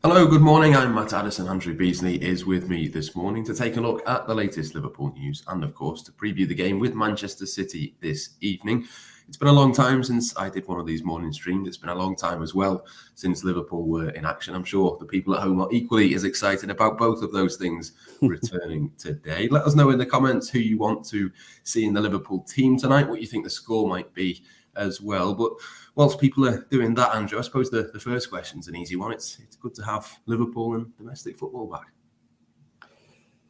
Hello, good morning. I'm Matt. Addison Andrew Beasley is with me this morning to take a look at the latest Liverpool news and, of course, to preview the game with Manchester City this evening. It's been a long time since I did one of these morning streams. It's been a long time as well since Liverpool were in action. I'm sure the people at home are equally as excited about both of those things returning today. Let us know in the comments who you want to see in the Liverpool team tonight, what you think the score might be as well. But whilst people are doing that, Andrew, I suppose the first question's an easy one. It's good to have Liverpool and domestic football back.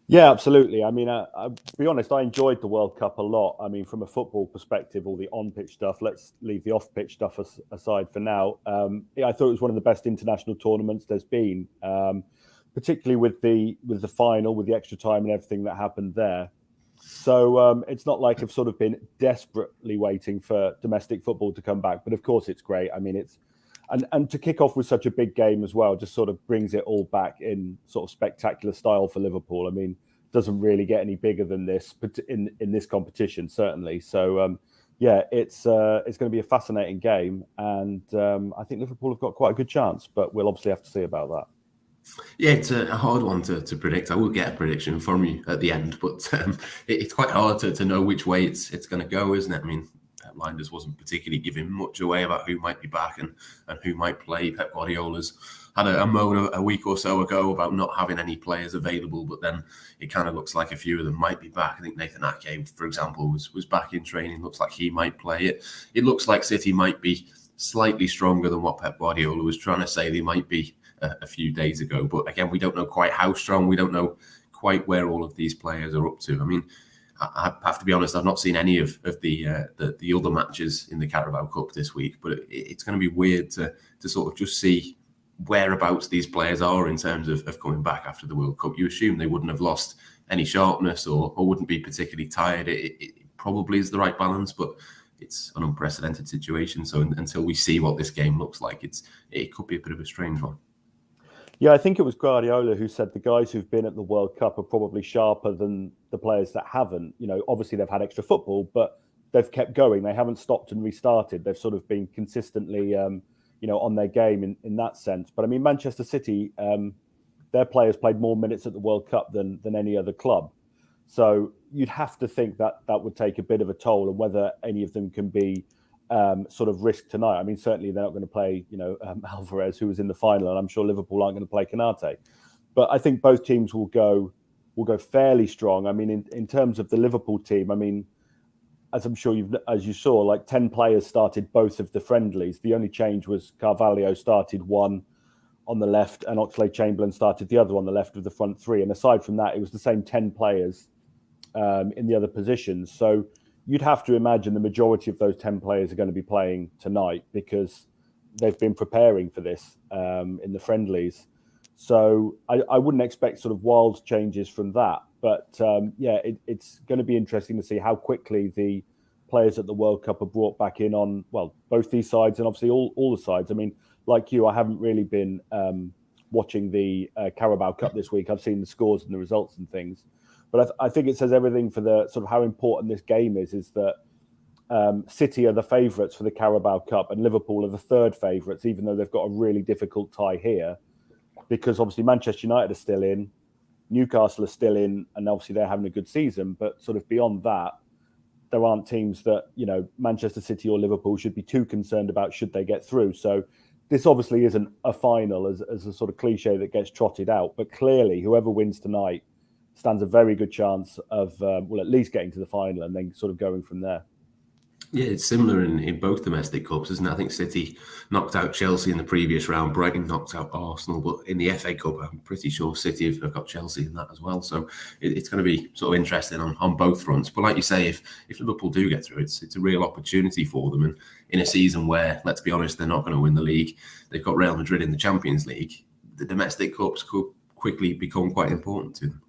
Yeah, absolutely. I mean, I'll be honest, I enjoyed the World Cup a lot. I mean, from a football perspective, all the on-pitch stuff, let's leave the off-pitch stuff aside for now. I thought it was one of the best international tournaments there's been, particularly with the final, with the extra time and everything that happened there. So it's not like I've sort of been desperately waiting for domestic football to come back. But of course, it's great. I mean, and to kick off with such a big game as well, just sort of brings it all back in sort of spectacular style for Liverpool. I mean, doesn't really get any bigger than this, but in this competition, certainly. So, it's going to be a fascinating game. And I think Liverpool have got quite a good chance, but we'll obviously have to see about that. Yeah, it's a hard one to predict. I will get a prediction from you at the end, but it's quite hard to know which way it's going to go, isn't it? I mean, Blinders wasn't particularly giving much away about who might be back and who might play. Pep Guardiola's had a moan a week or so ago about not having any players available, but then it kind of looks like a few of them might be back. I think Nathan Ake, for example, was back in training. Looks like he might play it. It looks like City might be slightly stronger than what Pep Guardiola was trying to say they might be a few days ago. But again, we don't know quite how strong. We don't know quite where all of these players are up to. I mean, I have to be honest, I've not seen any of the other matches in the Carabao Cup this week, but it's going to be weird to sort of just see whereabouts these players are in terms of coming back after the World Cup. You assume they wouldn't have lost any sharpness or wouldn't be particularly tired. It probably is the right balance, but it's an unprecedented situation. So until we see what this game looks like, it could be a bit of a strange one. Yeah, I think it was Guardiola who said the guys who've been at the World Cup are probably sharper than the players that haven't. You know, obviously they've had extra football, but they've kept going. They haven't stopped and restarted. They've sort of been consistently, on their game in that sense. But I mean, Manchester City, their players played more minutes at the World Cup than any other club. So you'd have to think that would take a bit of a toll, and whether any of them can be sort of risk tonight. I mean, certainly they're not going to play, Alvarez, who was in the final, and I'm sure Liverpool aren't going to play Konate. But I think both teams will go fairly strong. I mean, in terms of the Liverpool team, I mean, as I'm sure as you saw, like 10 players started both of the friendlies. The only change was Carvalho started one on the left, and Oxlade-Chamberlain started the other on the left of the front three. And aside from that, it was the same 10 players in the other positions. So you'd have to imagine the majority of those 10 players are going to be playing tonight because they've been preparing for this in the friendlies. So I wouldn't expect sort of wild changes from that. But it's going to be interesting to see how quickly the players at the World Cup are brought back in on, well, both these sides and obviously all the sides. I mean, like you, I haven't really been watching the Carabao Cup this week. I've seen the scores and the results and things. But I think it says everything for the sort of how important this game is that City are the favourites for the Carabao Cup and Liverpool are the third favourites, even though they've got a really difficult tie here. Because obviously Manchester United are still in, Newcastle are still in, and obviously they're having a good season. But sort of beyond that, there aren't teams that, Manchester City or Liverpool should be too concerned about should they get through. So this obviously isn't a final as a sort of cliche that gets trotted out. But clearly, whoever wins tonight stands a very good chance of, at least getting to the final and then sort of going from there. Yeah, it's similar in both domestic cups, isn't it? I think City knocked out Chelsea in the previous round. Brighton knocked out Arsenal, but in the FA Cup, I'm pretty sure City have got Chelsea in that as well. So it's going to be sort of interesting on both fronts. But like you say, if Liverpool do get through, it's a real opportunity for them. And in a season where, let's be honest, they're not going to win the league, they've got Real Madrid in the Champions League, the domestic cups could quickly become quite important to them.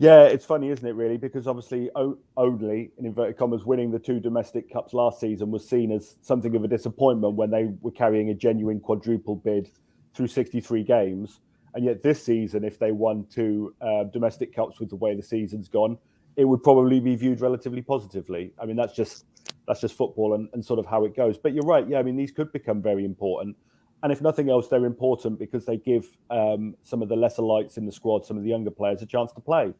Yeah, it's funny, isn't it, really? Because obviously only, in inverted commas, winning the two domestic cups last season was seen as something of a disappointment when they were carrying a genuine quadruple bid through 63 games. And yet this season, if they won two domestic cups with the way the season's gone, it would probably be viewed relatively positively. I mean, that's just football and sort of how it goes. But you're right. Yeah, I mean, these could become very important. And if nothing else, they're important because they give some of the lesser lights in the squad, some of the younger players, a chance to play,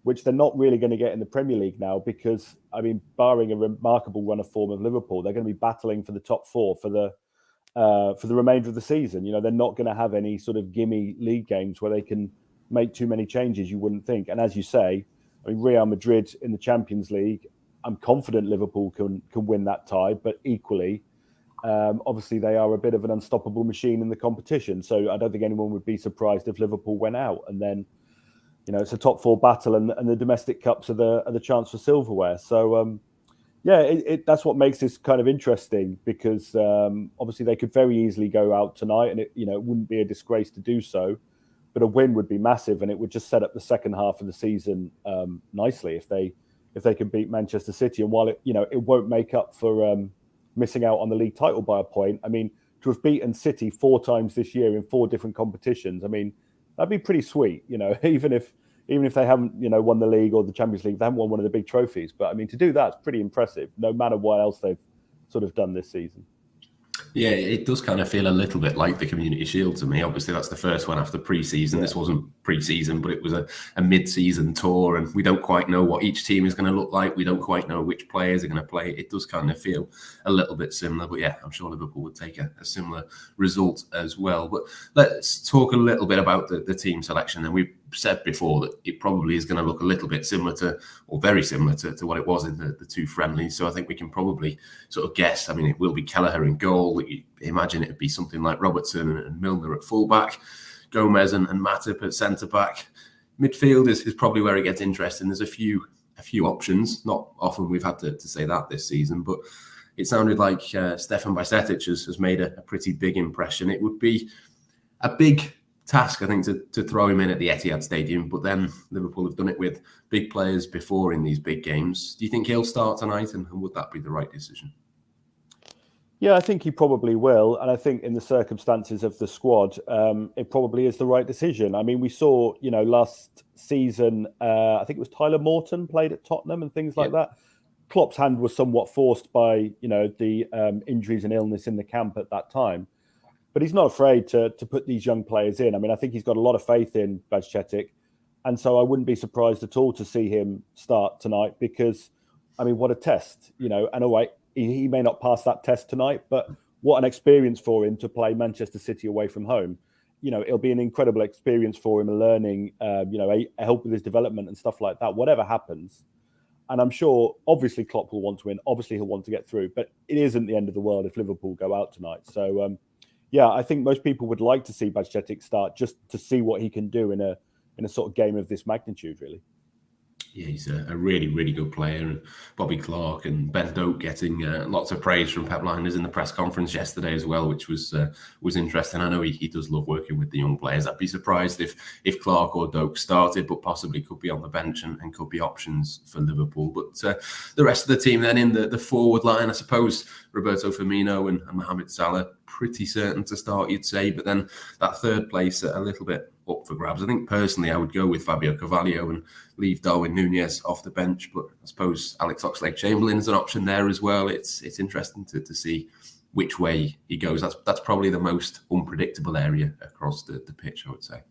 which they're not really going to get in the Premier League now because, I mean, barring a remarkable run of form of Liverpool, they're going to be battling for the top four for the remainder of the season. You know, they're not going to have any sort of gimme league games where they can make too many changes, you wouldn't think. And as you say, I mean, Real Madrid in the Champions League, I'm confident Liverpool can win that tie, but equally, obviously they are a bit of an unstoppable machine in the competition. So I don't think anyone would be surprised if Liverpool went out. And then, you know, it's a top four battle, and the domestic cups are the chance for silverware. So, that's what makes this kind of interesting because obviously they could very easily go out tonight, and it wouldn't be a disgrace to do so. But a win would be massive, and it would just set up the second half of the season nicely if they can beat Manchester City. And while it won't make up for missing out on the league title by a point, I mean, to have beaten City 4 times this year in 4 different competitions, I mean, that'd be pretty sweet. You know, even if they haven't won the league or the Champions League, they haven't won one of the big trophies. But I mean, to do that's pretty impressive, no matter what else they've sort of done this season. Yeah, it does kind of feel a little bit like the Community Shield to me. Obviously, that's the first one after pre-season. Yeah. This wasn't pre-season, but it was a mid-season tour, and we don't quite know what each team is going to look like. We don't quite know which players are going to play. It does kind of feel a little bit similar, but yeah, I'm sure Liverpool would take a similar result as well. But let's talk a little bit about the team selection. And we've said before that it probably is going to look a little bit similar to, or very similar to what it was in the 2 friendlies. So I think we can probably sort of guess. I mean, it will be Kelleher in goal. You imagine it would be something like Robertson and Milner at fullback, Gomez and Matip at centre-back. Midfield is probably where it gets interesting. There's a few options. Not often we've had to say that this season, but it sounded like Stefan Bajcetic has made a pretty big impression. It would be a big task, I think, to throw him in at the Etihad Stadium, but then Liverpool have done it with big players before in these big games. Do you think he'll start tonight, and would that be the right decision? Yeah, I think he probably will, and I think in the circumstances of the squad, it probably is the right decision. I mean, we saw, last season, I think it was Tyler Morton played at Tottenham and things like that. Klopp's hand was somewhat forced by, the injuries and illness in the camp at that time. But he's not afraid to put these young players in. I mean, I think he's got a lot of faith in Bajcetic. And so I wouldn't be surprised at all to see him start tonight because, I mean, what a test, and all right, he may not pass that test tonight, but what an experience for him to play Manchester City away from home. It'll be an incredible experience for him, learning, help with his development and stuff like that, whatever happens. And I'm sure, obviously, Klopp will want to win. Obviously, he'll want to get through. But it isn't the end of the world if Liverpool go out tonight. So, I think most people would like to see Bajcetic start just to see what he can do in a sort of game of this magnitude, really. Yeah, he's a really, really good player. And Bobby Clark and Ben Doak getting lots of praise from Pep Lijnders in the press conference yesterday as well, which was interesting. I know he does love working with the young players. I'd be surprised if Clark or Doak started, but possibly could be on the bench and could be options for Liverpool. But the rest of the team then in the forward line, I suppose Roberto Firmino and Mohamed Salah, pretty certain to start, you'd say. But then that third place a little bit up for grabs. I think personally I would go with Fabio Carvalho and leave Darwin Núñez off the bench, but I suppose Alex Oxlade-Chamberlain is an option there as well. It's interesting to see which way he goes. That's probably the most unpredictable area across the pitch, I would say.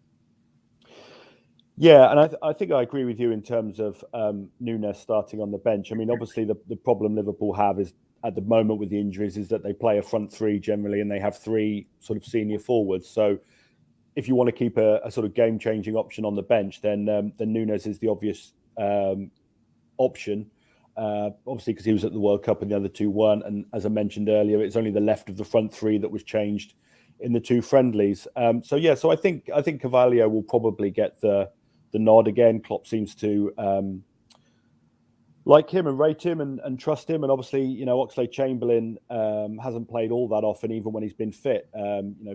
Yeah, and I think I agree with you in terms of Núñez starting on the bench. I mean, obviously the problem Liverpool have is at the moment with the injuries is that they play a front 3 generally, and they have 3 sort of senior forwards. So if you want to keep a sort of game-changing option on the bench, then Núñez is the obvious option. Obviously, because he was at the World Cup and the other 2 weren't. And as I mentioned earlier, it's only the left of the front 3 that was changed in the 2 friendlies. So I think Carvalho will probably get the nod again. Klopp seems to like him and rate him and trust him. And obviously, Oxlade-Chamberlain hasn't played all that often, even when he's been fit.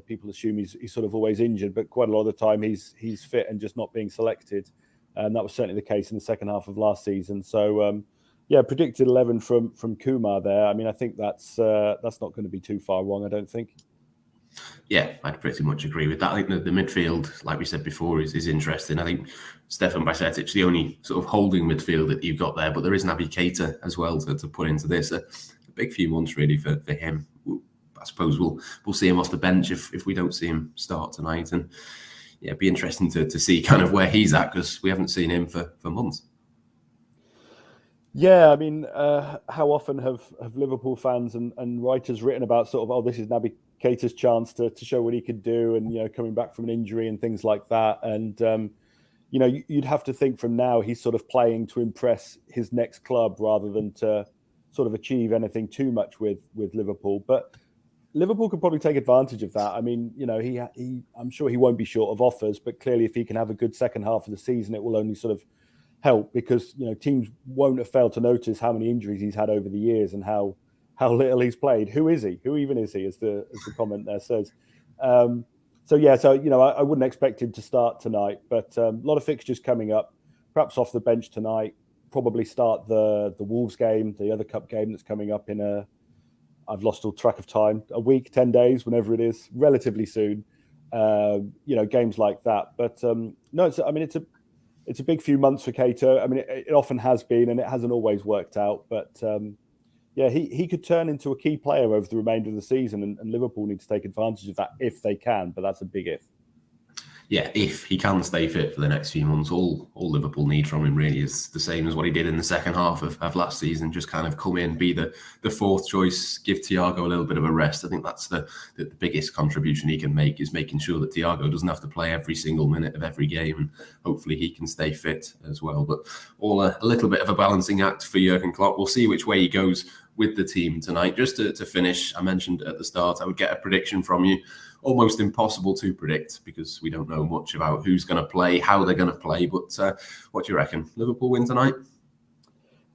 People assume he's sort of always injured, but quite a lot of the time he's fit and just not being selected. And that was certainly the case in the second half of last season. So, predicted 11 from Kumar there. I mean, I think that's not going to be too far wrong, I don't think. Yeah, I'd pretty much agree with that. I think the midfield, like we said before, is interesting. I think Stefan Bajcetic, the only sort of holding midfield that you've got there, but there is Naby Keita as well to put into this. A big few months really for him. I suppose we'll see him off the bench if we don't see him start tonight. And yeah, it'd be interesting to see kind of where he's at, because we haven't seen him for months. Yeah, I mean, how often have Liverpool fans and writers written about sort of, this is Naby Keita's chance to show what he could do, and coming back from an injury and things like that. And you'd have to think from now he's sort of playing to impress his next club rather than to sort of achieve anything too much with Liverpool. But Liverpool could probably take advantage of that. I mean, I'm sure he won't be short of offers, but clearly if he can have a good second half of the season, it will only sort of help, because teams won't have failed to notice how many injuries he's had over the years and how little he's played. Who is he? Who even is he? As the comment there says. I wouldn't expect him to start tonight, but a lot of fixtures coming up. Perhaps off the bench tonight. Probably start the Wolves game, the other cup game that's coming up in I've lost all track of time. A week, 10 days, whenever it is, relatively soon. Games like that. But it's a big few months for Keita. I mean, it often has been, and it hasn't always worked out. But he could turn into a key player over the remainder of the season, and Liverpool need to take advantage of that if they can. But that's a big if. Yeah, if he can stay fit for the next few months, all Liverpool need from him really is the same as what he did in the second half of last season. Just kind of come in, be the fourth choice, give Thiago a little bit of a rest. I think that's the biggest contribution he can make, is making sure that Thiago doesn't have to play every single minute of every game, and hopefully he can stay fit as well. But all a little bit of a balancing act for Jurgen Klopp. We'll see which way he goes with the team tonight. Just to finish, I mentioned at the start I would get a prediction from you. Almost impossible to predict because we don't know much about who's going to play, how they're going to play. But what do you reckon? Liverpool win tonight?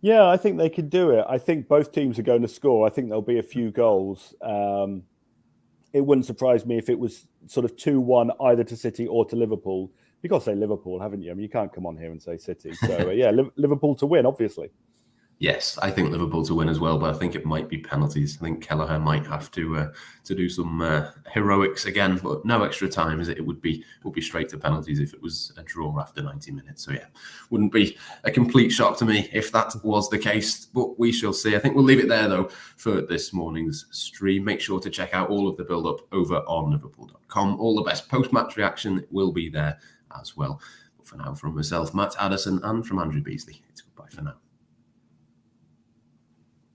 Yeah, I think they could do it. I think both teams are going to score. I think there'll be a few goals. It wouldn't surprise me if it was sort of 2-1 either to City or to Liverpool. You've got to say Liverpool, haven't you? I mean, you can't come on here and say City. So, Liverpool to win, obviously. Yes, I think Liverpool to win as well, but I think it might be penalties. I think Kelleher might have to do some heroics again, but no extra time, is it? It would be straight to penalties if it was a draw after 90 minutes. So wouldn't be a complete shock to me if that was the case, but we shall see. I think we'll leave it there though for this morning's stream. Make sure to check out all of the build-up over on Liverpool.com. All the best post-match reaction will be there as well. But for now, from myself, Matt Addison, and from Andrew Beasley, it's goodbye for now.